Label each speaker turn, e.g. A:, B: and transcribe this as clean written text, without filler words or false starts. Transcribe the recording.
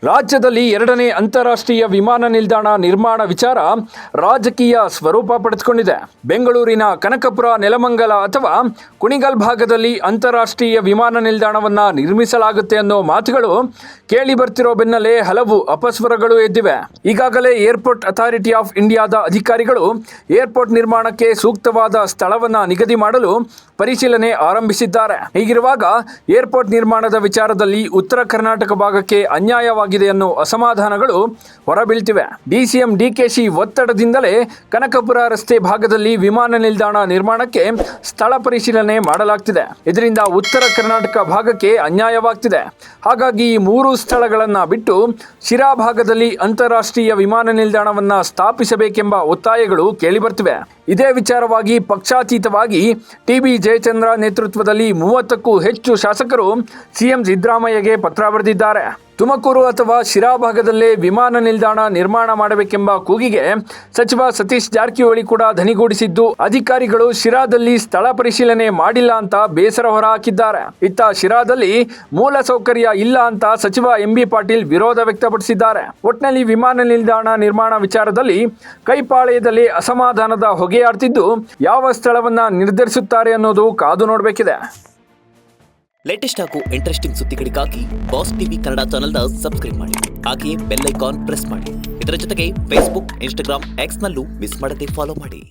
A: ರಾಜ್ಯದಲ್ಲಿ ಎರಡನೇ ಅಂತಾರಾಷ್ಟ್ರೀಯ ವಿಮಾನ ನಿಲ್ದಾಣ ನಿರ್ಮಾಣ ವಿಚಾರ ರಾಜಕೀಯ ಸ್ವರೂಪ ಪಡೆದುಕೊಂಡಿದೆ. ಬೆಂಗಳೂರಿನ ಕನಕಪುರ, ನೆಲಮಂಗಲ ಅಥವಾ ಕುಣಿಗಲ್ ಭಾಗದಲ್ಲಿ ಅಂತಾರಾಷ್ಟ್ರೀಯ ವಿಮಾನ ನಿಲ್ದಾಣವನ್ನು ನಿರ್ಮಿಸಲಾಗುತ್ತೆ ಅನ್ನೋ ಮಾತುಗಳು ಕೇಳಿ ಬರ್ತಿರೋ ಬೆನ್ನಲ್ಲೇ ಹಲವು ಅಪಸ್ವರಗಳು ಎದ್ದಿವೆ. ಈಗಾಗಲೇ ಏರ್ಪೋರ್ಟ್ ಅಥಾರಿಟಿ ಆಫ್ ಇಂಡಿಯಾದ ಅಧಿಕಾರಿಗಳು ಏರ್ಪೋರ್ಟ್ ನಿರ್ಮಾಣಕ್ಕೆ ಸೂಕ್ತವಾದ ಸ್ಥಳವನ್ನು ನಿಗದಿ ಮಾಡಲು ಪರಿಶೀಲನೆ ಆರಂಭಿಸಿದ್ದಾರೆ. ಹೀಗಿರುವಾಗ ಏರ್ಪೋರ್ಟ್ ನಿರ್ಮಾಣದ ವಿಚಾರದಲ್ಲಿ ಉತ್ತರ ಕರ್ನಾಟಕ ಭಾಗಕ್ಕೆ ಅನ್ಯಾಯವಾಗಿದೆ ಅನ್ನೋ ಅಸಮಾಧಾನಗಳು ಹೊರಬೀಳ್ತಿವೆ. ಡಿಸಿಎಂ ಡಿಕೆಶಿ ಒತ್ತಡದಿಂದಲೇ ಕನಕಪುರ ರಸ್ತೆ ಭಾಗದಲ್ಲಿ ವಿಮಾನ ನಿಲ್ದಾಣ ನಿರ್ಮಾಣಕ್ಕೆ ಸ್ಥಳ ಪರಿಶೀಲನೆ ಮಾಡಲಾಗ್ತಿದೆ. ಇದರಿಂದ ಉತ್ತರ ಕರ್ನಾಟಕ ಭಾಗಕ್ಕೆ ಅನ್ಯಾಯವಾಗ್ತಿದೆ. ಹಾಗಾಗಿ ಈ ಮೂರು ಸ್ಥಳಗಳನ್ನು ಬಿಟ್ಟು ಶಿರಾ ಭಾಗದಲ್ಲಿ ಅಂತಾರಾಷ್ಟ್ರೀಯ ವಿಮಾನ ನಿಲ್ದಾಣವನ್ನು ಸ್ಥಾಪಿಸಬೇಕೆಂಬ ಒತ್ತಾಯಗಳು ಕೇಳಿಬರ್ತಿವೆ. ಇದೇ ವಿಚಾರವಾಗಿ ಪಕ್ಷಾತೀತವಾಗಿ ಟಿ.ಬಿ. ಜಯಚಂದ್ರ ನೇತೃತ್ವದಲ್ಲಿ 30ಕ್ಕೂ ಹೆಚ್ಚು ಶಾಸಕರು ಸಿಎಂ ಸಿದ್ದರಾಮಯ್ಯಗೆ ಪತ್ರ ಬರೆದಿದ್ದಾರೆ. ತುಮಕೂರು ಅಥವಾ ಶಿರಾ ಭಾಗದಲ್ಲೇ ವಿಮಾನ ನಿಲ್ದಾಣ ನಿರ್ಮಾಣ ಮಾಡಬೇಕೆಂಬ ಕೂಗಿಗೆ ಸಚಿವ ಸತೀಶ್ ಜಾರಕಿಹೊಳಿ ಕೂಡ ಧನಿಗೂಡಿಸಿದ್ದು, ಅಧಿಕಾರಿಗಳು ಶಿರಾದಲ್ಲಿ ಸ್ಥಳ ಪರಿಶೀಲನೆ ಮಾಡಿಲ್ಲ ಅಂತ ಬೇಸರ ಹೊರಹಾಕಿದ್ದಾರೆ. ಇತ್ತ ಶಿರಾದಲ್ಲಿ ಮೂಲ ಸೌಕರ್ಯ ಇಲ್ಲ ಅಂತ ಸಚಿವ ಎಂ.ಬಿ. ಪಾಟೀಲ್ ವಿರೋಧ ವ್ಯಕ್ತಪಡಿಸಿದ್ದಾರೆ. ಒಟ್ನಲ್ಲಿ ವಿಮಾನ ನಿಲ್ದಾಣ ನಿರ್ಮಾಣ ವಿಚಾರದಲ್ಲಿ ಕೈಪಾಳ್ಯದಲ್ಲಿ ಅಸಮಾಧಾನದ ಹೊಗೆಯಾಡ್ತಿದ್ದು, ಯಾವ ಸ್ಥಳವನ್ನ ನಿರ್ಧರಿಸುತ್ತಾರೆ ಅನ್ನೋದು ಕಾದು ನೋಡಬೇಕಿದೆ.
B: ಲೇಟೆಸ್ಟ್ ಹಾಗೂ ಇಂಟ್ರೆಸ್ಟಿಂಗ್ ಸುದ್ದಿಗಳಿಗಾಗಿ ಬಾಸ್ ಟಿವಿ ಕನ್ನಡ ಚಾನೆಲ್ನ ಸಬ್ಸ್ಕ್ರೈಬ್ ಮಾಡಿ. ಹಾಗೆಯೇ ಬೆಲ್ ಐಕಾನ್ ಪ್ರೆಸ್ ಮಾಡಿ. ಇದರ ಜೊತೆಗೆ ಫೇಸ್ಬುಕ್, ಇನ್ಸ್ಟಾಗ್ರಾಮ್, ಎಕ್ಸ್ನಲ್ಲೂ ಮಿಸ್ ಮಾಡದೆ ಫಾಲೋ ಮಾಡಿ.